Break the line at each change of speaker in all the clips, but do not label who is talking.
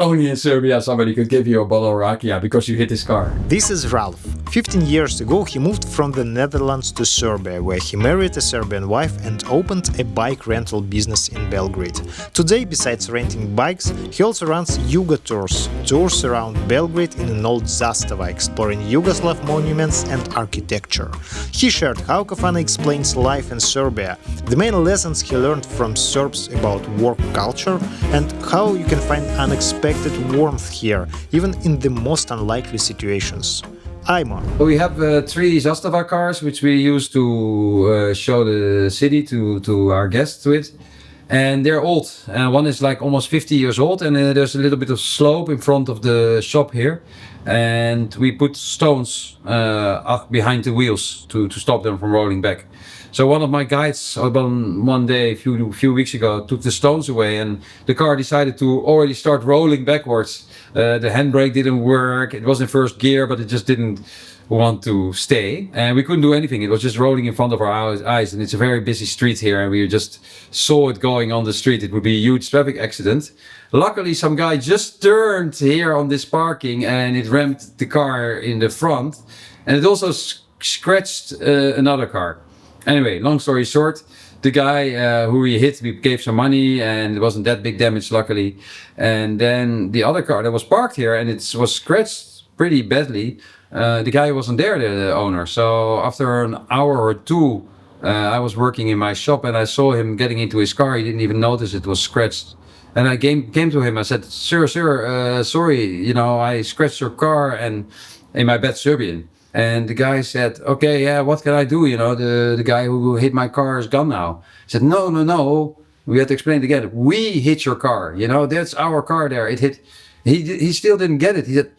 Only in Serbia somebody could give you a bottle of Rakija because you hit his car.
This is Ralf. 15 years ago he moved from the Netherlands to Serbia, where he married a Serbian wife and opened a bike rental business in Belgrade. Today, besides renting bikes, he also runs Yugotours, tours around Belgrade in an old Zastava, exploring Yugoslav monuments and architecture. He shared how kafana explains life in Serbia, the main lessons he learned from Serbs about work culture, and how you can find unexpected warmth here, even in the most unlikely situations. Ajmo.
We have 3 Zastava cars which we use to show the city to our guests with. And they're old. One is like almost 50 years old, and there's a little bit of slope in front of the shop here. And we put stones up behind the wheels to stop them from rolling back. So one of my guides one day a few weeks ago took the stones away, and the car decided to already start rolling backwards. The handbrake didn't work. It was in first gear, but it just didn't want to stay, and we couldn't do anything. It was just rolling in front of our eyes, and it's a very busy street here, and we just saw it going on the street. It would be a huge traffic accident. Luckily, some guy just turned here on this parking, and it rammed the car in the front, and it also scratched another car. Anyway, long story short, the guy who we hit, we gave some money, and it wasn't that big damage, luckily. And then the other car that was parked here, and it was scratched pretty badly. The guy wasn't there, the owner. So after an hour or two, I was working in my shop, and I saw him getting into his car. He didn't even notice it was scratched. And I came to him. I said, sir, sorry, I scratched your car, and in my bad Serbian. And the guy said, okay, yeah, what can I do? The guy who hit my car is gone now. He said, no. We had to explain it again. We hit your car. That's our car there. It hit. He still didn't get it. He said,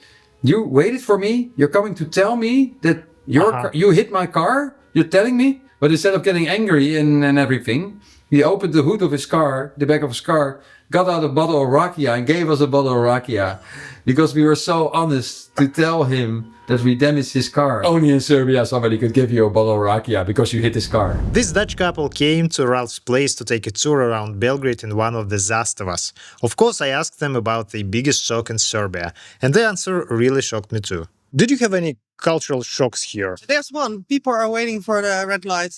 you waited for me? You're coming to tell me that you hit my car? You're telling me? But instead of getting angry and everything, he opened the hood of his car, the back of his car, got out a bottle of Rakija and gave us a bottle of Rakija. Because we were so honest to tell him that we damaged his car. Only in Serbia somebody could give you a bottle of Rakija because you hit his car.
This Dutch couple came to Ralph's place to take a tour around Belgrade in one of the Zastavas. Of course, I asked them about the biggest shock in Serbia, and the answer really shocked me too. Did you have any cultural shocks here?
There's one. People are waiting for the red light.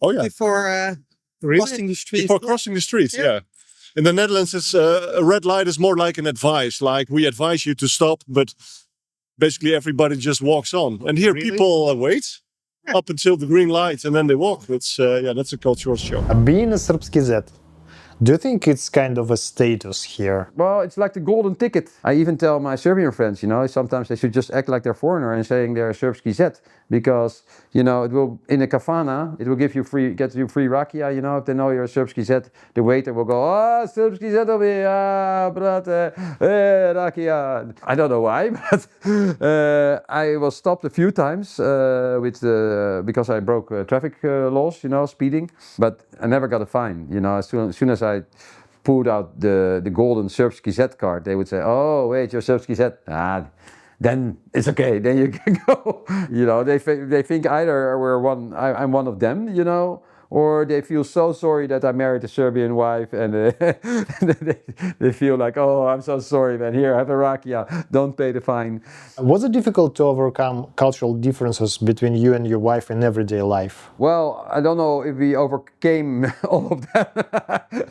Oh yeah.
Before crossing the street.
Before crossing the street, yeah. In the Netherlands, it's a red light is more like an advice. Like we advise you to stop, but basically everybody just walks on. And here people wait up until the green light and then they walk. That's a cultural shock.
Being a Srpski Zet, do you think it's kind of a status here?
Well, it's like the golden ticket. I even tell my Serbian friends, sometimes they should just act like they're foreigner and saying they're Srpski Zet, because it will, in a kafana, it will get you free Rakija. If they know you're a Srpski Zet, the waiter will go, Srpski Zet over here, brate, Rakija. I don't know why, but I was stopped a few times because I broke traffic laws, speeding, but I never got a fine. As soon as I pulled out the golden Srpski Zet card, they would say, oh wait, you're Srpski Zet. Then it's okay, then you can go. They think either I'm one of them, or they feel so sorry that I married a Serbian wife, and they feel like, oh, I'm so sorry, man, here, have a Rakija, don't pay the fine.
Was it difficult to overcome cultural differences between you and your wife in everyday life?
Well, I don't know if we overcame all of them.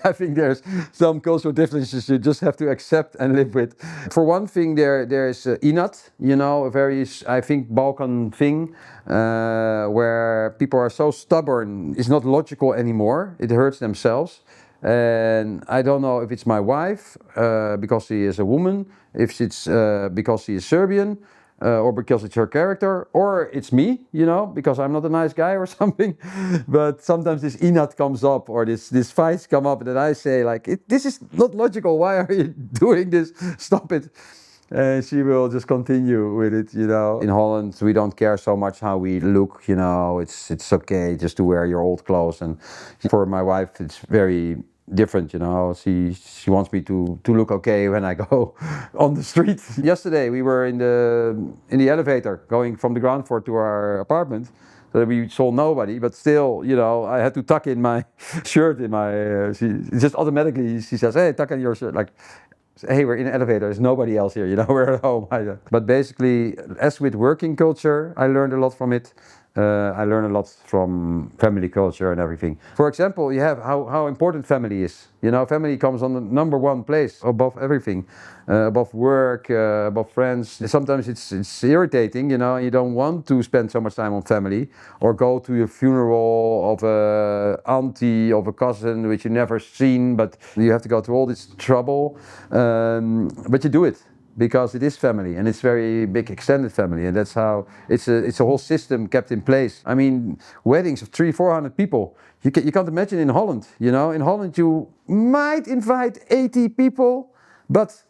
I think there's some cultural differences you just have to accept and live with. For one thing, there's inat, a very, I think, Balkan thing, where people are so stubborn. It's not logical anymore. It hurts themselves. And I don't know if it's my wife, because she is a woman, if it's because she is Serbian, or because it's her character, or it's me, because I'm not a nice guy or something. But sometimes this inat comes up, or this fights come up, and then I say, like, this is not logical. Why are you doing this? Stop it. And she will just continue with it, In Holland, we don't care so much how we look, It's okay just to wear your old clothes. And for my wife, it's very different, She wants me to look okay when I go on the street. Yesterday, we were in the elevator going from the ground floor to our apartment. So we saw nobody, but still, I had to tuck in my shirt in my. She just automatically she says, "Hey, tuck in your shirt." Like, Hey, we're in an elevator, there's nobody else here, you know, we're at home. But basically, as with working culture, I learned a lot from it. I learned a lot from family culture and everything. For example, you have how important family is. You know, family comes on the number one place above everything, above work, above friends. Sometimes it's irritating, you know, you don't want to spend so much time on family or go to a funeral of a auntie, of a cousin which you never seen, but you have to go through all this trouble. But you do it, because it is family, and it's very big extended family, and that's how it's a whole system kept in place. I mean, weddings of 300-400 people. You can't imagine in Holland. You know, in Holland you might invite 80 people, but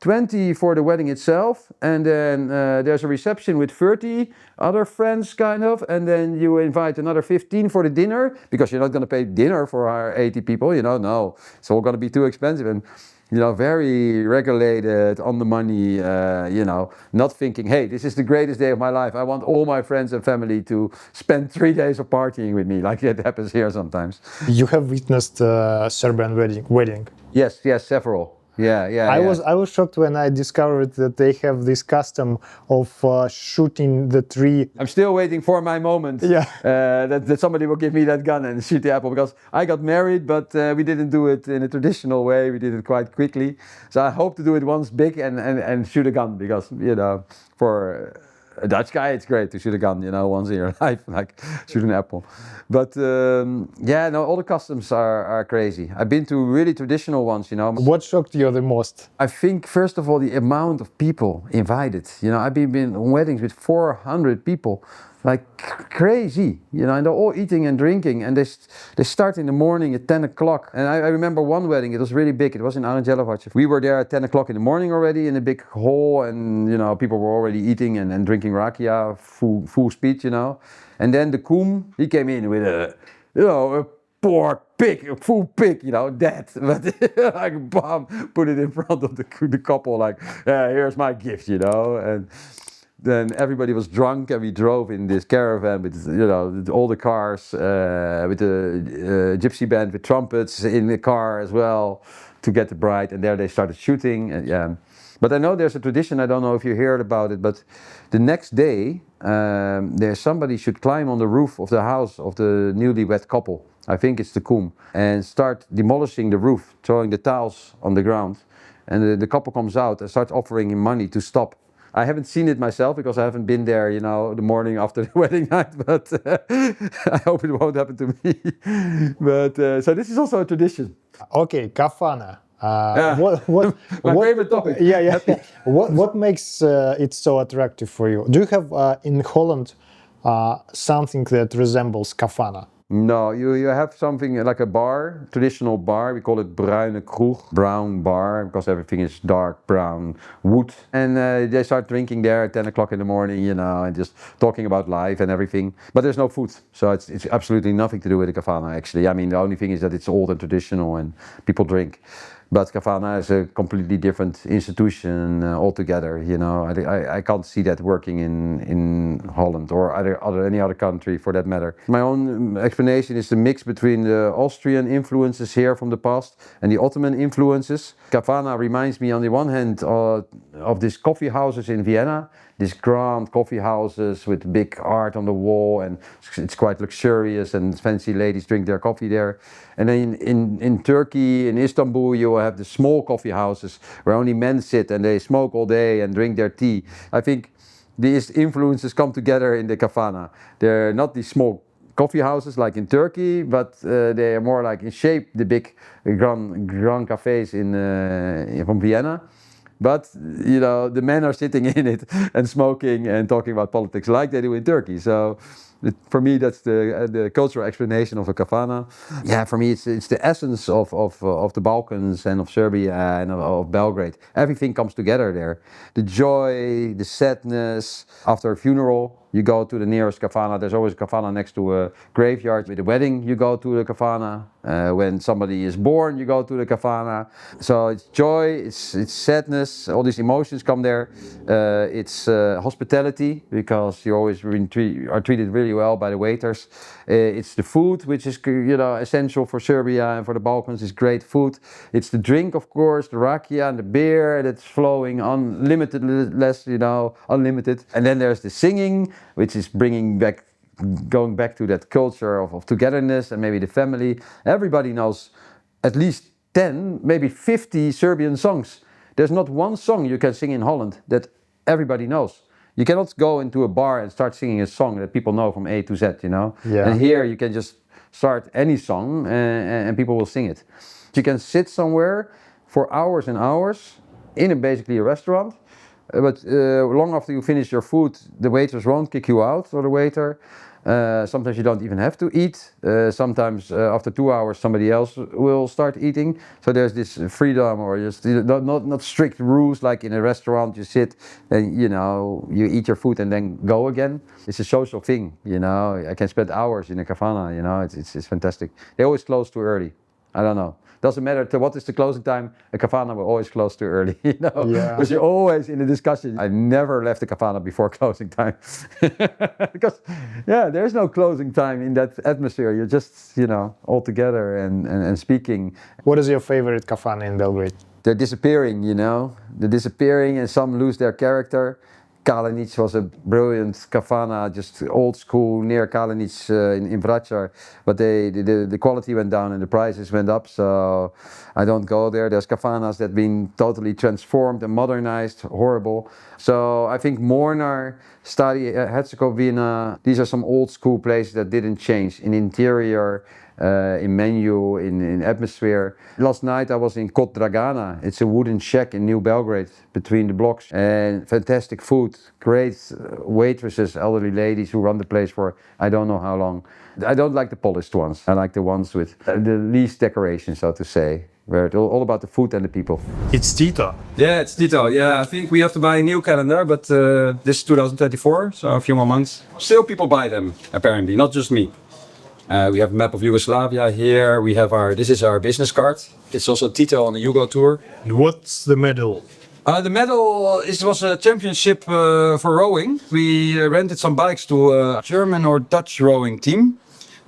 20 for the wedding itself, and then there's a reception with 30 other friends, kind of, and then you invite another 15 for the dinner, because you're not going to pay dinner for our 80 people. You know, no, it's all going to be too expensive. And you know, very regulated, on the money, you know, not thinking, hey, this is the greatest day of my life. I want all my friends and family to spend 3 days of partying with me, like it happens here sometimes.
You have witnessed Serbian wedding.
Yes, several. Yeah.
I was shocked when I discovered that they have this custom of shooting the tree.
I'm still waiting for my moment.
Yeah.
That somebody will give me that gun and shoot the apple, because I got married, but we didn't do it in a traditional way. We did it quite quickly. So I hope to do it once big and shoot a gun, because, you know, for a Dutch guy, it's great to shoot a gun, you know, once in your life, like shoot an apple. But yeah, no, all the customs are crazy. I've been to really traditional ones, you know.
What shocked you the most?
I think, first of all, the amount of people invited. You know, I've been on weddings with 400 people, like crazy, you know, and they're all eating and drinking, and they start in the morning at 10 o'clock. And I remember one wedding, it was really big, it was in Aranjelovac. We were there at 10 o'clock in the morning already in a big hall, and, you know, people were already eating and drinking Rakija, full speed, you know. And then the koom, he came in with a pork pig, a full pig, you know, dead. But like, bam, put it in front of the couple, like, here's my gift, you know. And then everybody was drunk, and we drove in this caravan with, you know, all the cars, with the gypsy band with trumpets in the car as well to get the bride. And there they started shooting. And, yeah. But I know there's a tradition, I don't know if you heard about it, but the next day somebody should climb on the roof of the house of the newlywed couple. I think it's the koom, and start demolishing the roof, throwing the tiles on the ground. And the couple comes out and starts offering him money to stop. I haven't seen it myself, because I haven't been there, you know, the morning after the wedding night, but I hope it won't happen to me. But so this is also a tradition.
Okay, kafana.
My favorite topic.
Yeah. What makes it so attractive for you? Do you have in Holland something that resembles kafana?
No, you have something like a bar, traditional bar. We call it bruine kroeg, brown bar, because everything is dark brown wood. And they start drinking there at 10 o'clock in the morning, you know, and just talking about life and everything. But there's no food, so it's absolutely nothing to do with the kafana, actually. I mean, the only thing is that it's old and traditional and people drink. But kafana is a completely different institution altogether. You know, I can't see that working in Holland or any other country for that matter. My own explanation is the mix between the Austrian influences here from the past and the Ottoman influences. Kafana reminds me on the one hand of these coffee houses in Vienna, these grand coffee houses with big art on the wall, and it's quite luxurious, and fancy ladies drink their coffee there. And then in Turkey, in Istanbul, you have the small coffee houses where only men sit and they smoke all day and drink their tea. I think these influences come together in the kafana. They're not these small coffee houses like in Turkey, but they are more like in shape the big grand cafes from Vienna. But, you know, the men are sitting in it and smoking and talking about politics like they do in Turkey. So for me, that's the cultural explanation of a kafana. Yeah, for me, it's the essence of the Balkans and of Serbia and of Belgrade. Everything comes together there. The joy, the sadness. After a funeral, you go to the nearest kafana. There's always a kafana next to a graveyard. With a wedding, you go to the kafana. When somebody is born, you go to the kafana. So it's joy, it's sadness, all these emotions come there. It's hospitality, because you always are treated really very well by the waiters. It's the food, which is essential for Serbia and for the Balkans. It's great food. It's the drink, of course, the Rakija and the beer that's flowing unlimited, unlimited. And then there's the singing, which is going back to that culture of togetherness and maybe the family. Everybody knows at least 10, maybe 50 Serbian songs. There's not one song you can sing in Holland that everybody knows. You cannot go into a bar and start singing a song that people know from A to Z,
Yeah.
And here you can just start any song and people will sing it. You can sit somewhere for hours and hours in basically a restaurant, but long after you finish your food, the waiters won't kick you out, or the waiter. Sometimes you don't even have to eat. Sometimes after 2 hours somebody else will start eating. So there's this freedom, or just not strict rules like in a restaurant. You sit and you eat your food and then go again. It's a social thing. I can spend hours in a kafana. It's fantastic. They always close too early. I don't know. Doesn't matter what is the closing time, a kafana will always close too early,
Yeah.
Because you're always in a discussion. I never left the kafana before closing time. Because, there's no closing time in that atmosphere. You're just, all together and speaking.
What is your favorite kafana in Belgrade?
They're disappearing, They're disappearing and some lose their character. Kalenic was a brilliant kafana, just old school, near Kalenic in Vračar. But the quality went down and the prices went up, so I don't go there. There's kafanas that have been totally transformed and modernized, horrible. So I think Mornar, Stari Herzegovina, these are some old school places that didn't change in interior, in menu, in atmosphere. Last night I was in Kot Dragana. It's a wooden shack in New Belgrade between the blocks, and fantastic food, great waitresses, elderly ladies who run the place for I don't know how long. I don't like the polished ones. I like the ones with the least decoration, so to say, where it's all about the food and the people.
It's Tito.
Yeah, it's Tito. Yeah, I think we have to buy a new calendar, but this is 2024, so a few more months. Still people buy them, apparently, not just me. We have a map of Yugoslavia here. This is our business card. It's also Tito on the Yugotours.
What's the medal?
The medal, it was a championship for rowing. We rented some bikes to a German or Dutch rowing team,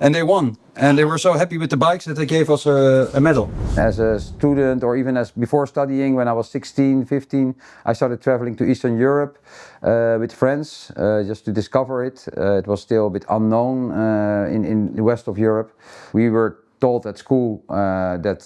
and they won. And they were so happy with the bikes that they gave us a medal.
As a student, or even as before studying, when I was 16, 15, I started traveling to Eastern Europe with friends just to discover it. It was still a bit unknown in the west of Europe. We were told at school that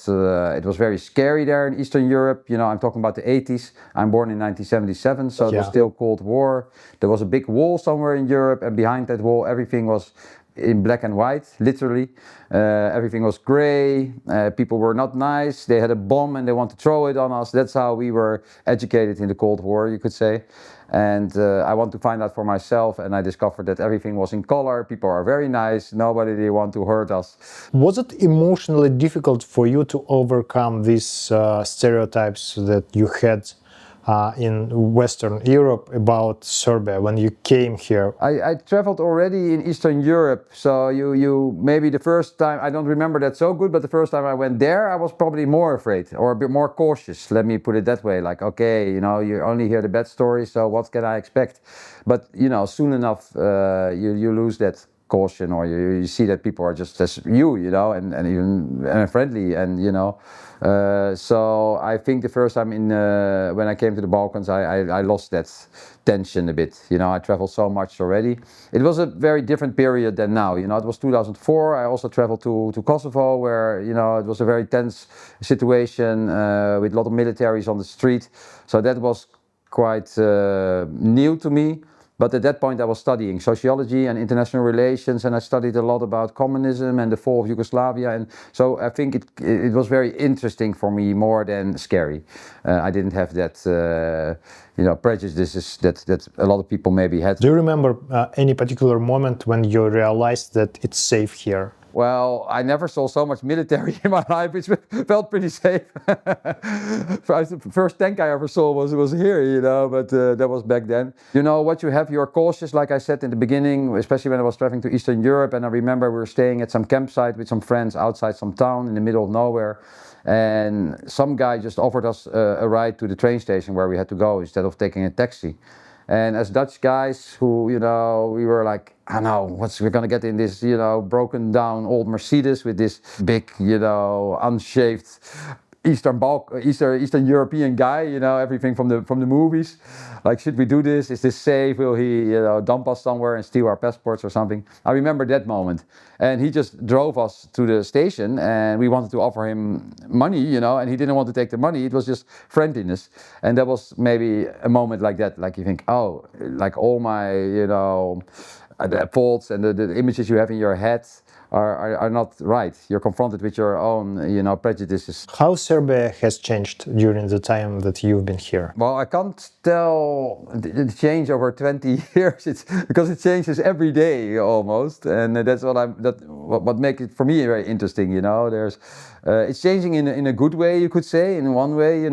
it was very scary there in Eastern Europe. I'm talking about the 80s. I'm born in 1977, so it was still Cold War. There was a big wall somewhere in Europe, and behind that wall everything was in black and white, literally. Everything was gray. People were not nice. They had a bomb and they want to throw it on us. That's how we were educated in the Cold War, you could say. And I want to find out for myself, and I discovered that everything was in color. People are very nice. Nobody they want to hurt us.
Was it emotionally difficult for you to overcome these stereotypes that you had in Western Europe about Serbia when you came here?
I traveled already in Eastern Europe, so you maybe the first time, I don't remember that so good, but the first time I went there I was probably more afraid or a bit more cautious, let me put it that way, like okay, you only hear the bad stories, so what can I expect? But soon enough you lose that caution, or you see that people are just as and even friendly, and so I think the first time when I came to the Balkans, I lost that tension a bit. I traveled so much already. It was a very different period than now. It was 2004. I also traveled to Kosovo, where it was a very tense situation with a lot of militaries on the street. So that was quite new to me. But at that point I was studying sociology and international relations, and I studied a lot about communism and the fall of Yugoslavia, and so I think it was very interesting for me, more than scary. I didn't have that prejudices that a lot of people maybe had.
Do you remember any particular moment when you realized that it's safe here?
Well, I never saw so much military in my life, which felt pretty safe. The first tank I ever saw was here, but that was back then. What you have, you're cautious, like I said in the beginning, especially when I was traveling to Eastern Europe, and I remember we were staying at some campsite with some friends outside some town in the middle of nowhere, and some guy just offered us a ride to the train station where we had to go instead of taking a taxi. And as Dutch guys who, we were like I don't know, we're gonna get in this, broken down old Mercedes with this big, unshaved Eastern European guy, everything from the movies. Like, should we do this? Is this safe? Will he, dump us somewhere and steal our passports or something? I remember that moment. And he just drove us to the station, and we wanted to offer him money, and he didn't want to take the money. It was just friendliness. And that was maybe a moment like that. Like, you think, oh, like all my, the faults and the images you have in your head are not right. You're confronted with your own, prejudices.
How Serbia has changed during the time that you've been here?
Well, I can't tell the change over 20 years. Because it changes every day almost, and that's what makes it for me very interesting. It's changing in a good way, you could say. In one way,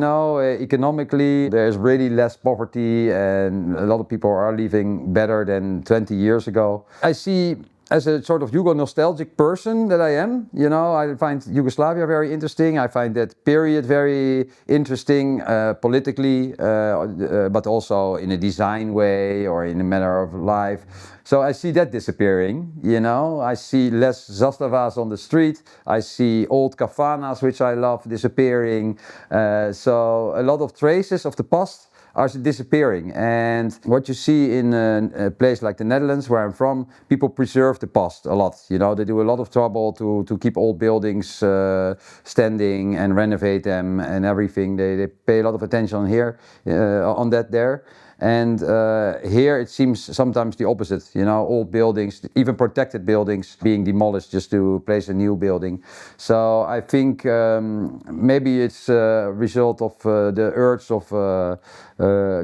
economically, there's really less poverty, and a lot of people are living better than 20 years ago. I see. As a sort of Yugo-nostalgic person that I am, I find Yugoslavia very interesting. I find that period very interesting politically, but also in a design way or in a manner of life. So I see that disappearing, I see less Zastavas on the street. I see old kafanas, which I love, disappearing. So a lot of traces of the past are disappearing. And what you see in a place like the Netherlands, where I'm from, people preserve the past a lot. They do a lot of trouble to keep old buildings standing and renovate them and everything. They pay a lot of attention here on that there. And here it seems sometimes the opposite, old buildings, even protected buildings, being demolished just to place a new building. So I think maybe it's a result of the urge of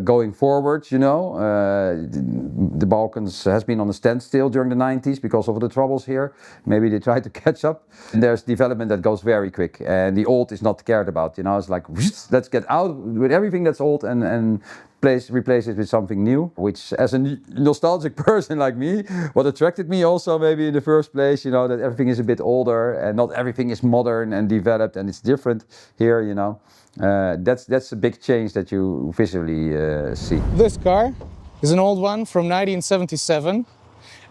going forward, the Balkans has been on a standstill during the 90s because of the troubles here. Maybe they try to catch up. And there's development that goes very quick, and the old is not cared about, it's like, let's get out with everything that's old and replace it with something new, which, as a nostalgic person like me, what attracted me also maybe in the first place, that everything is a bit older and not everything is modern and developed and it's different here, that's a big change that you visually see.
This car is an old one from 1977.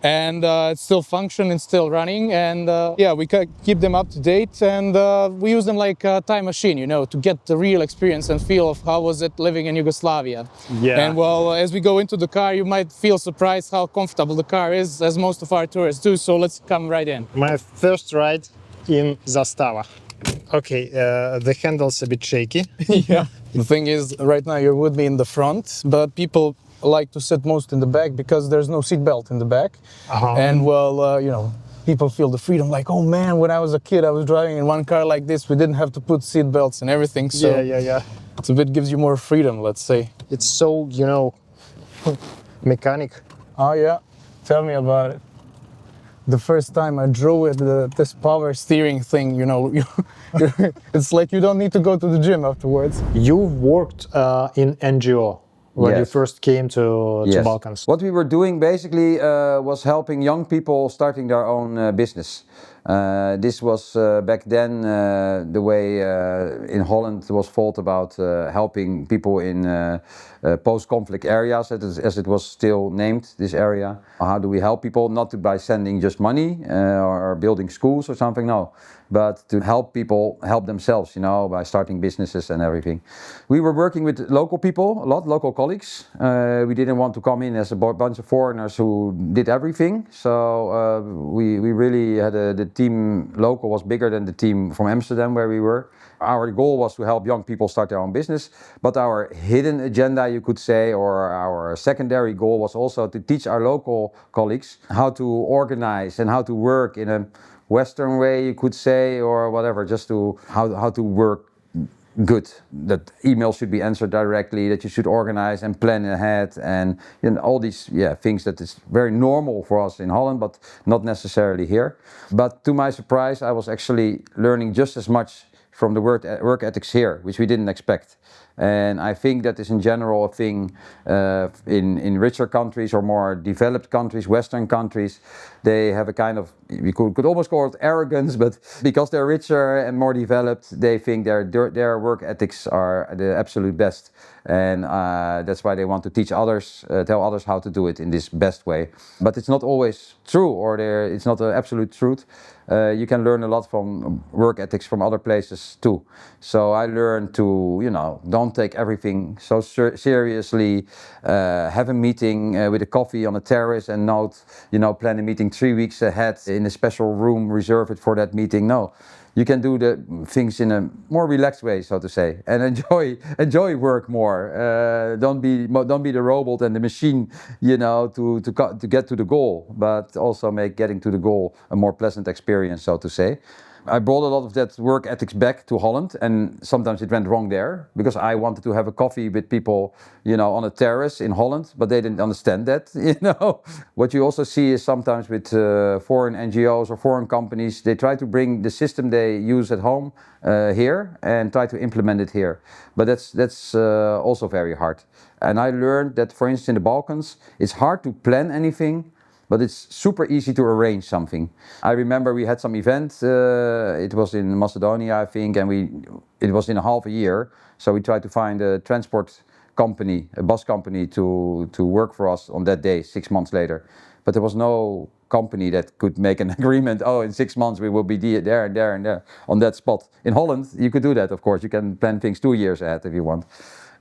And it's still functioning, it's still running, and we keep them up to date, and we use them like a time machine, to get the real experience and feel of how was it living in Yugoslavia.
Yeah.
And well, as we go into the car, you might feel surprised how comfortable the car is, as most of our tourists do, so let's come right in.
My first ride in Zastava. Okay, the handle's a bit shaky.
Yeah. The thing is, right now you're with me in the front, but people like to sit most in the back because there's no seat belt in the back. And well, people feel the freedom, like, oh man, when I was a kid I was driving in one car like this, we didn't have to put seat belts and everything, so
yeah.
It's a bit gives you more freedom, let's say.
It's so, mechanic.
Oh yeah, tell me about it. The first time I drove with this power steering thing, it's like you don't need to go to the gym afterwards.
You worked in NGO when you first came to Balkans.
What we were doing basically was helping young people starting their own business. This was back then the way in Holland was thought about helping people in post-conflict areas, as it was still named, this area. How do we help people? Not by sending just money or building schools or something, no. But to help people help themselves, by starting businesses and everything. We were working with local people, a lot, local colleagues. We didn't want to come in as a bunch of foreigners who did everything. So we really had the team local was bigger than the team from Amsterdam where we were. Our goal was to help young people start their own business, but our hidden agenda, you could say, or our secondary goal was also to teach our local colleagues how to organize and how to work in a Western way, you could say, or whatever, just to how to work good. That emails should be answered directly, that you should organize and plan ahead, and all these things that is very normal for us in Holland, but not necessarily here. But to my surprise, I was actually learning just as much from the work ethics here, which we didn't expect. And I think that is in general a thing in richer countries or more developed countries, Western countries. They have a kind of, we could almost call it arrogance, but because they're richer and more developed, they think their work ethics are the absolute best. And that's why they want to teach others, tell others how to do it in this best way. But it's not always true, or it's not an absolute truth. You can learn a lot from work ethics from other places too. So I learned to, don't take everything so seriously. Have a meeting with a coffee on a terrace and not, plan a meeting 3 weeks ahead in a special room, reserve it for that meeting. No. You can do the things in a more relaxed way, so to say, and enjoy work more. Don't be the robot and the machine, to get to the goal, but also make getting to the goal a more pleasant experience, so to say. I brought a lot of that work ethics back to Holland, and sometimes it went wrong there because I wanted to have a coffee with people, on a terrace in Holland, but they didn't understand that, What you also see is sometimes with foreign NGOs or foreign companies, they try to bring the system they use at home here and try to implement it here. But that's also very hard. And I learned that, for instance, in the Balkans, it's hard to plan anything, but it's super easy to arrange something. I remember we had some event, it was in Macedonia, I think, and it was in a half a year. So we tried to find a transport company, a bus company to work for us on that day, 6 months later. But there was no company that could make an agreement, in 6 months we will be there and there and there on that spot. In Holland, you could do that, of course. You can plan things 2 years ahead if you want.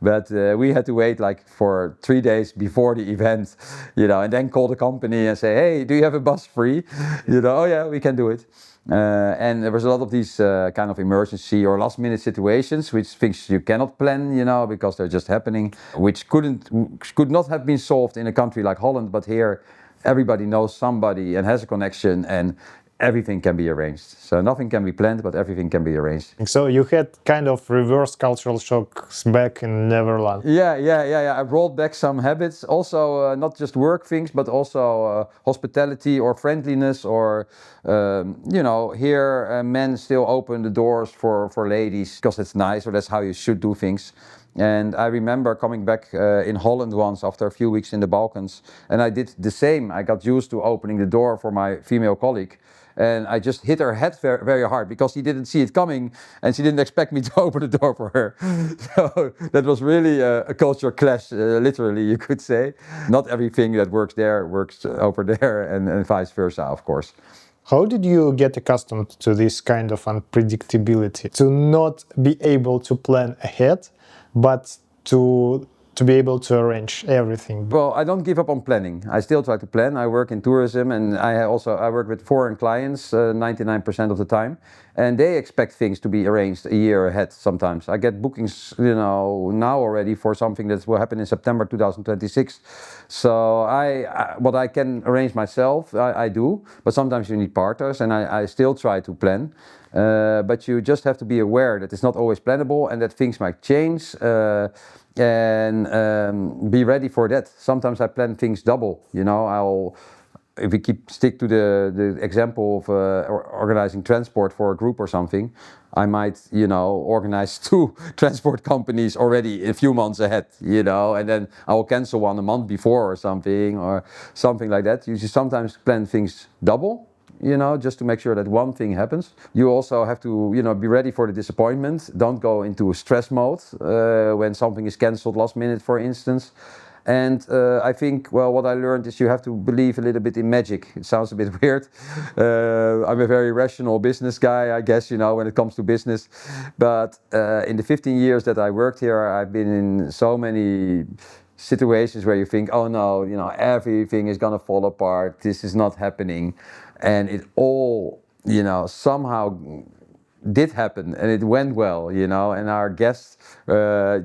But we had to wait for 3 days before the event, and then call the company and say, hey, do you have a bus free? Oh yeah, we can do it. And there was a lot of these kind of emergency or last minute situations, which things you cannot plan, because they're just happening, which could not have been solved in a country like Holland, but here everybody knows somebody and has a connection, and everything can be arranged. So nothing can be planned, but everything can be arranged.
So you had kind of reverse cultural shocks back in Netherlands.
Yeah. I brought back some habits, also not just work things, but also hospitality or friendliness, or here men still open the doors for ladies because it's nice, or that's how you should do things. And I remember coming back in Holland once after a few weeks in the Balkans, and I did the same. I got used to opening the door for my female colleague, and I just hit her head very, very hard because she didn't see it coming, and she didn't expect me to open the door for her. So that was really a culture clash, literally, you could say. Not everything that works there works over there, and vice versa, of course.
How did you get accustomed to this kind of unpredictability? To not be able to plan ahead, but to be able to arrange everything?
Well, I don't give up on planning. I still try to plan. I work in tourism, and I work with foreign clients 99% of the time, and they expect things to be arranged a year ahead sometimes. I get bookings, now already for something that will happen in September 2026. So what I can arrange myself, I do, but sometimes you need partners, and I still try to plan. But you just have to be aware that it's not always plannable and that things might change, and be ready for that. Sometimes I plan things double. If we stick to the example of organizing transport for a group or something, I might, organize 2 transport companies already a few months ahead, and then I will cancel one a month before or something like that. You should sometimes plan things double. Just to make sure that one thing happens. You also have to, be ready for the disappointment. Don't go into a stress mode when something is cancelled last minute, for instance. And I think, what I learned is you have to believe a little bit in magic. It sounds a bit weird. I'm a very rational business guy, I guess, when it comes to business. But in the 15 years that I worked here, I've been in so many situations where you think, oh no, everything is gonna fall apart. This is not happening. And it all, somehow did happen, and it went well, and our guests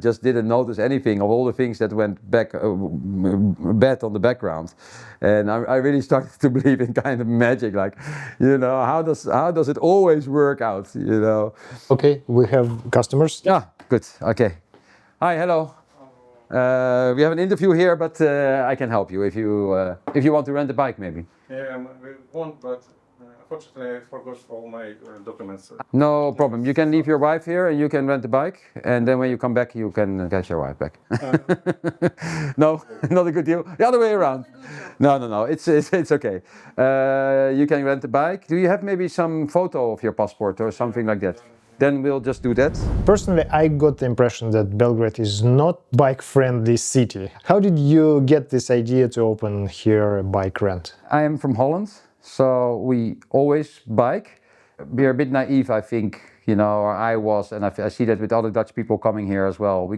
just didn't notice anything of all the things that went bad on the background. And I really started to believe in kind of magic, like, how does it always work out,
Okay, we have customers.
Yeah, good, okay. Hi, hello. We have an interview here, but I can help you if you want to rent a bike, maybe.
Yeah, we want, but unfortunately, I forgot all my documents.
No problem. You can leave your wife here and you can rent the bike. And then when you come back, you can get your wife back. No, not a good deal. The other way around. No. It's okay. You can rent the bike. Do you have maybe some photo of your passport or something like that? Then we'll just do that.
Personally, I got the impression that Belgrade is not bike-friendly city. How did you get this idea to open here a bike rent?
I am from Holland, so we always bike. We're a bit naive, I think, you know, or I was, and I see that with other Dutch people coming here as well. We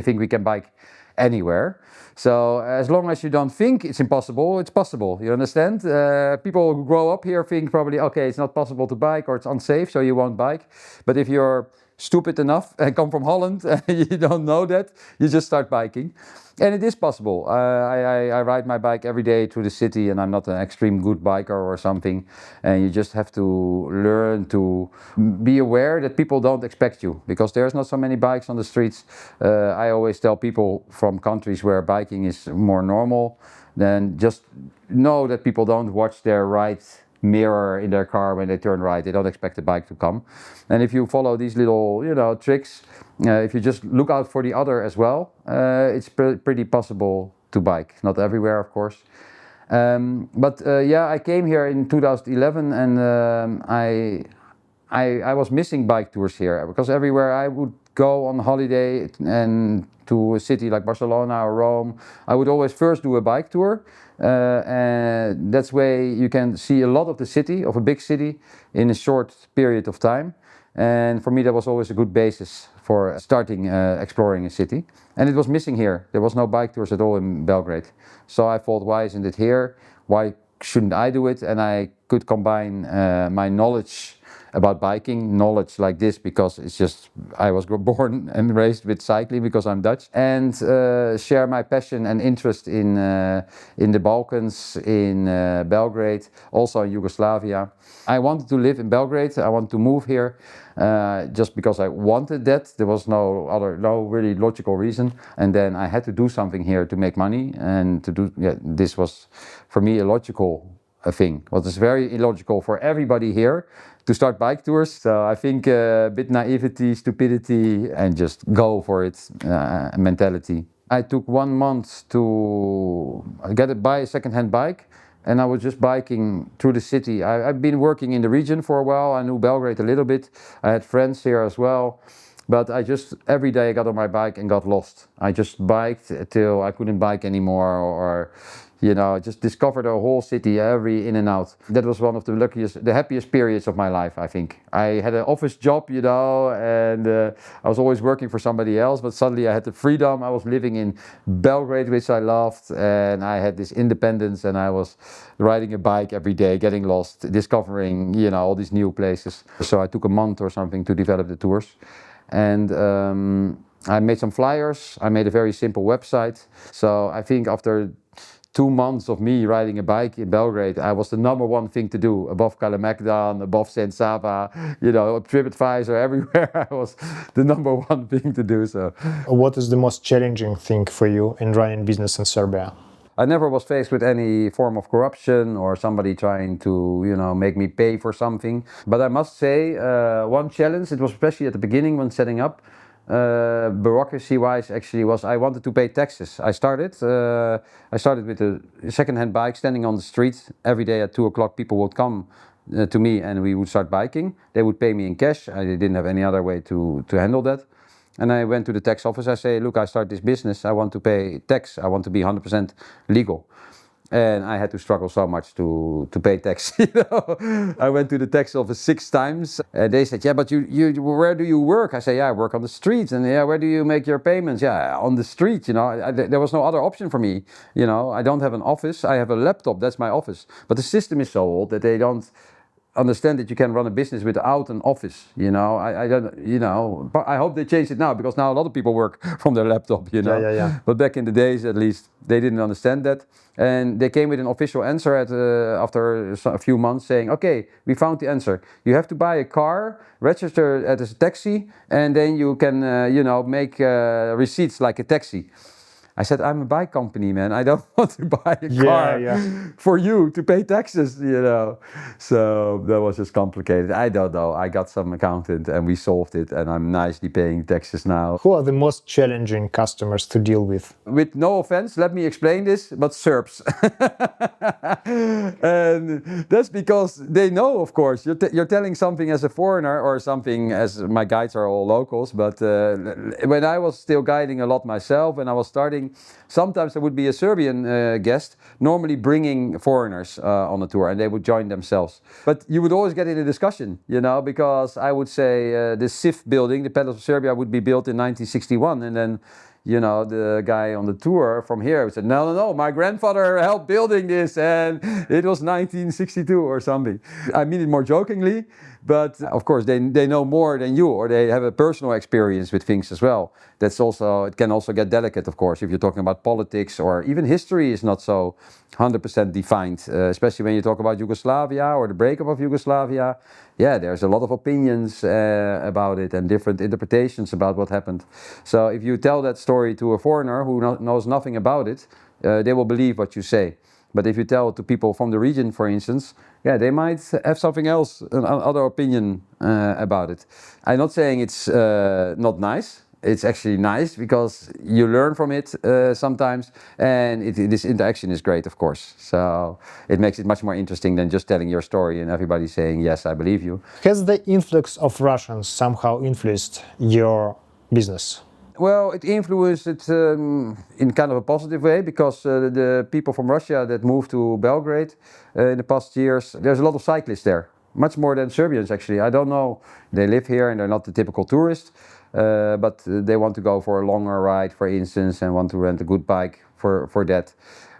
think we can bike anywhere. So as long as you don't think it's impossible, it's possible. You understand? People who grow up here think probably, okay, it's not possible to bike or it's unsafe, so you won't bike. But if you're stupid enough and come from Holland, you don't know that, you just start biking. And it is possible. I ride my bike every day through the city, and I'm not an extreme good biker or something. And you just have to learn to be aware that people don't expect you, because there's not so many bikes on the streets. I always tell people from countries where biking is more normal, then just know that people don't watch their right mirror in their car when they turn right. They don't expect the bike to come. And if you follow these little, you know, tricks, if you just look out for the other as well, it's pretty possible to bike. Not everywhere, of course. Yeah, I came here in 2011, and I was missing bike tours here, because everywhere I would go on holiday and to a city like Barcelona or Rome, I would always first do a bike tour. And that's way you can see a lot of the city, of a big city, in a short period of time. And for me, that was always a good basis for starting exploring a city. And it was missing here. There was no bike tours at all in Belgrade. So I thought, why isn't it here? Why shouldn't I do it? And I could combine my knowledge about biking, knowledge like this, because it's just, I was born and raised with cycling because I'm Dutch, and share my passion and interest in the Balkans, in Belgrade, also in Yugoslavia. I wanted to live in Belgrade. I wanted to move here just because I wanted that. There was no really logical reason. And then I had to do something here to make money, and to do, yeah, this was for me a logical thing. Well, it's very illogical for everybody here to start bike tours. So I think a bit naivety, stupidity, and just go for it mentality. I took 1 month to buy a second-hand bike, and I was just biking through the city. I've been working in the region for a while. I knew Belgrade a little bit. I had friends here as well. But I just, every day I got on my bike and got lost. I just biked till I couldn't bike anymore, or you know, just discovered a whole city, every in and out. That was one of the happiest periods of my life, I think. I had an office job, you know, and I was always working for somebody else, but suddenly I had the freedom. I was living in Belgrade, which I loved, and I had this independence, and I was riding a bike every day, getting lost, discovering, you know, all these new places. So I took a month or something to develop the tours. And I made some flyers. I made a very simple website. So I think after 2 months of me riding a bike in Belgrade, I was the #1 thing to do, above Kalemegdan, above Zastava, you know, TripAdvisor, everywhere. I was the #1 thing to do. So,
what is the most challenging thing for you in running business in Serbia?
I never was faced with any form of corruption or somebody trying to, you know, make me pay for something. But I must say, one challenge, it was especially at the beginning when setting up, bureaucracy-wise, actually, was I wanted to pay taxes. I started with a second-hand bike standing on the street. Every day at 2 o'clock, people would come to me and we would start biking. They would pay me in cash. I didn't have any other way to handle that. And I went to the tax office. I say, look, I start this business. I want to pay tax. I want to be 100% legal. And I had to struggle so much to pay tax. You know? I went to the tax office 6 times. And they said, yeah, but you where do you work? I say, yeah, I work on the streets. And yeah, where do you make your payments? Yeah, on the street. You know, there was no other option for me. You know, I don't have an office. I have a laptop. That's my office. But the system is so old that they don't understand that you can run a business without an office, you know. I don't, you know, but I hope they change it now, because now a lot of people work from their laptop, you know.
Yeah.
But back in the days, at least, they didn't understand that, and they came with an official answer after a few months, saying, okay, we found the answer. You have to buy a car, register it as a taxi, and then you can, you know, make receipts like a taxi.
I said, I'm a bike company, man. I don't want to buy a car for you to pay taxes, you know. So that was just complicated. I don't know. I got some accountant and we solved it, and I'm nicely paying taxes now.
Who are the most challenging customers to deal with?
With no offense, let me explain this, but Serbs. And that's because they know, of course, you're telling something as a foreigner or something, as my guides are all locals, but when I was still guiding a lot myself and I was starting, sometimes there would be a Serbian guest, normally bringing foreigners on the tour, and they would join themselves. But you would always get in a discussion, you know, because I would say the SIF building, the Palace of Serbia, would be built in 1961, and then you know, the guy on the tour from here said, no, my grandfather helped building this and it was 1962 or something. I mean it more jokingly, but of course they know more than you, or they have a personal experience with things as well. That's also, it can also get delicate, of course, if you're talking about politics, or even history is not so 100% defined, especially when you talk about Yugoslavia or the breakup of Yugoslavia. Yeah, there's a lot of opinions about it and different interpretations about what happened. So if you tell that story to a foreigner who knows nothing about it, they will believe what you say. But if you tell it to people from the region, for instance, yeah, they might have something else, another opinion about it. I'm not saying it's not nice. It's actually nice because you learn from it sometimes, and this interaction is great, of course. So it makes it much more interesting than just telling your story and everybody saying, yes, I believe you.
Has the influx of Russians somehow influenced your business?
Well, it influenced it in kind of a positive way, because the people from Russia that moved to Belgrade in the past years, there's a lot of cyclists there. Much more than Serbians, actually. I don't know. They live here and they're not the typical tourist. But they want to go for a longer ride, for instance, and want to rent a good bike for that.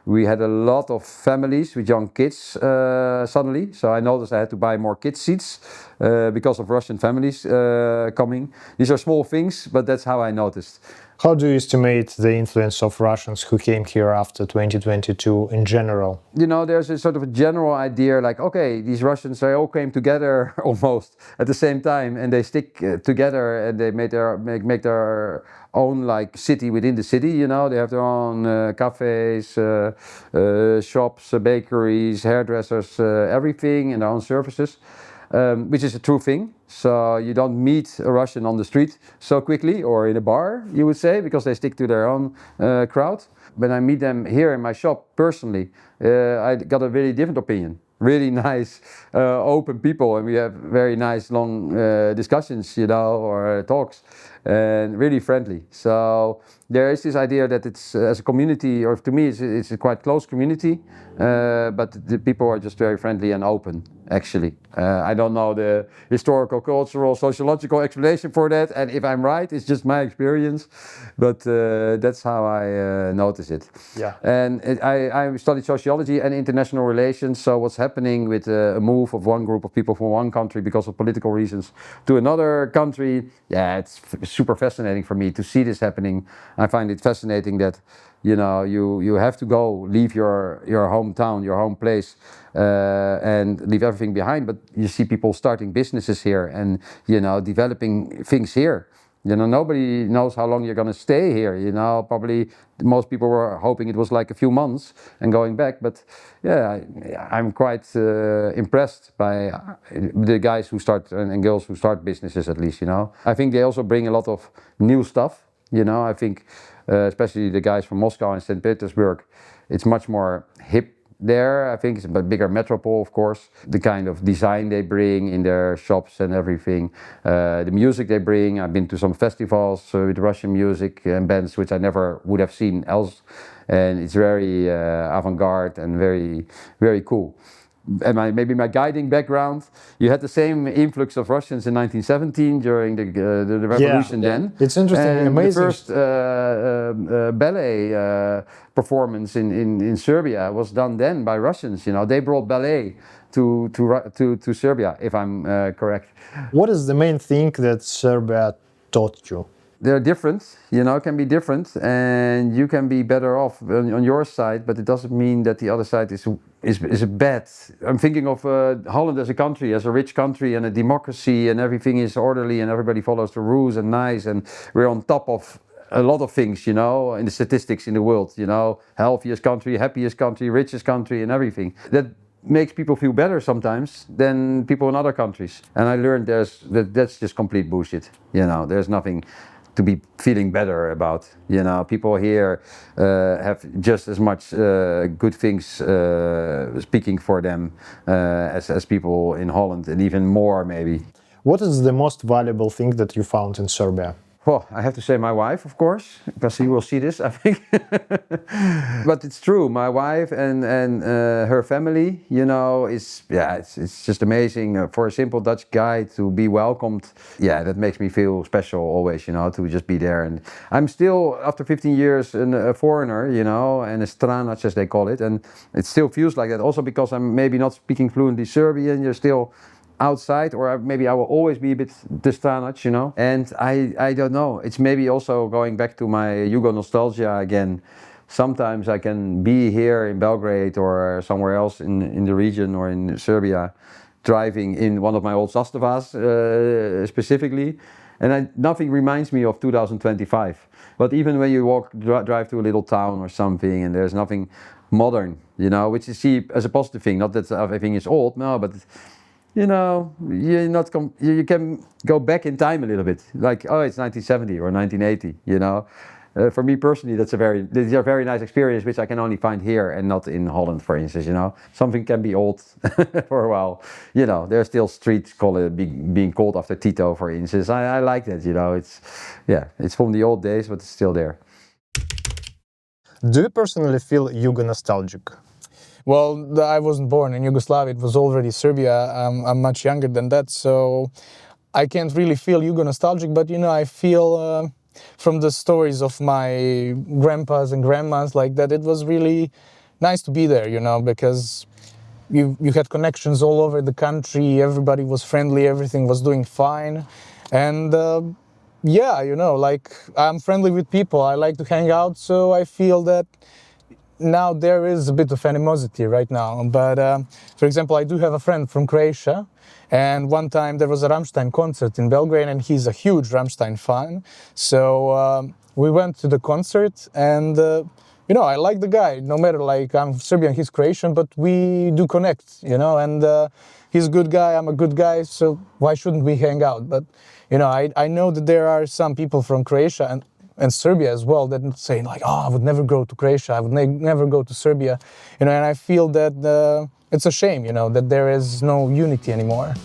We had a lot of families with young kids suddenly, so I noticed I had to buy more kids seats because of Russian families coming. These are small things, but that's how I noticed.
How do you estimate the influence of Russians who came here after 2022 in general?
You know, there's a sort of a general idea like, okay, these Russians, they all came together almost at the same time, and they stick together, and they make their own like city within the city, you know. They have their own cafes, shops, bakeries, hairdressers, everything, and their own services. Which is a true thing. So you don't meet a Russian on the street so quickly, or in a bar, you would say, because they stick to their own crowd. When I meet them here in my shop personally, I got a very different opinion. Really nice, open people, and we have very nice long discussions, you know, or talks, and really friendly. So there is this idea that it's as a community, or to me it's a quite close community, but the people are just very friendly and open, actually. I don't know the historical, cultural, sociological explanation for that, and if I'm right, it's just my experience, but that's how I notice it.
Yeah.
And I studied sociology and international relations, so what's happening with a move of one group of people from one country because of political reasons to another country, yeah, it's super fascinating for me to see this happening. I find it fascinating that, you know, you have to go, leave your hometown, your home place, and leave everything behind, but you see people starting businesses here and, you know, developing things here. You know, nobody knows how long you're going to stay here, you know. Probably most people were hoping it was like a few months and going back, but yeah, I'm quite impressed by the guys who start and girls who start businesses, at least, you know. I think they also bring a lot of new stuff, you know. I think especially the guys from Moscow and St. Petersburg, it's much more hip there. I think it's a bigger metropole, of course. The kind of design they bring in their shops and everything, the music they bring. I've been to some festivals with Russian music and bands which I never would have seen else, and it's very avant-garde and very, very cool. And maybe my guiding background, you had the same influx of Russians in 1917 during the revolution.
Yeah.
Then.
It's interesting and amazing.
The first ballet performance in Serbia was done then by Russians. You know, they brought ballet to Serbia, if I'm correct.
What is the main thing that Serbia taught you?
They're different, you know, can be different, and you can be better off on your side, but it doesn't mean that the other side is bad. I'm thinking of Holland as a country, as a rich country and a democracy, and everything is orderly and everybody follows the rules and nice, and we're on top of
a lot of things, you know, in the statistics in the world, you know, healthiest country, happiest country, richest country and everything. That makes people feel better sometimes than people in other countries. And I learned that's just complete bullshit, you know, there's nothing to be feeling better about, you know. People here have just as much good things speaking for them as people in Holland, and even more maybe.
What is the most valuable thing that you found in Serbia?
Well, I have to say my wife, of course, because he will see this, I think. But it's true, my wife and her family, you know, it's just amazing for a simple Dutch guy to be welcomed. Yeah, that makes me feel special always, you know, to just be there. And I'm still, after 15 years, a foreigner, you know, and a stranac, as they call it. And it still feels like that, also because I'm maybe not speaking fluently Serbian. You're still outside, or maybe I will always be a bit stranac, you know. And I don't know, it's maybe also going back to my Yugo nostalgia again. Sometimes I can be here in Belgrade or somewhere else in the region or in Serbia, driving in one of my old Zastavas specifically, and nothing reminds me of 2025. But even when you drive to a little town or something and there's nothing modern, you know, which you see as a positive thing, not that everything is old, no, but you know, you can go back in time a little bit, like, oh, it's 1970 or 1980, you know. For me personally, these are very nice experience, which I can only find here and not in Holland, for instance, you know. Something can be old for a while, you know. There are still streets being called after Tito, for instance. I like that, you know. It's from the old days, but it's still there.
Do you personally feel Yugo nostalgic?
Well, I wasn't born in Yugoslavia, it was already Serbia. I'm much younger than that, so I can't really feel Yugo nostalgic, but you know, I feel from the stories of my grandpas and grandmas like that, it was really nice to be there, you know, because you had connections all over the country, everybody was friendly, everything was doing fine, and yeah, you know, like, I'm friendly with people, I like to hang out, so I feel that now there is a bit of animosity right now, but for example, I do have a friend from Croatia, and one time there was a Rammstein concert in Belgrade, and he's a huge Rammstein fan, so we went to the concert, and you know, I like the guy, no matter, like, I'm Serbian, he's Croatian, but we do connect, you know, and he's a good guy, I'm a good guy, so why shouldn't we hang out? But you know, I know that there are some people from Croatia and Serbia as well that say like, oh, I would never go to Croatia, I would never go to Serbia, you know, and I feel that it's a shame, you know, that there is no unity anymore.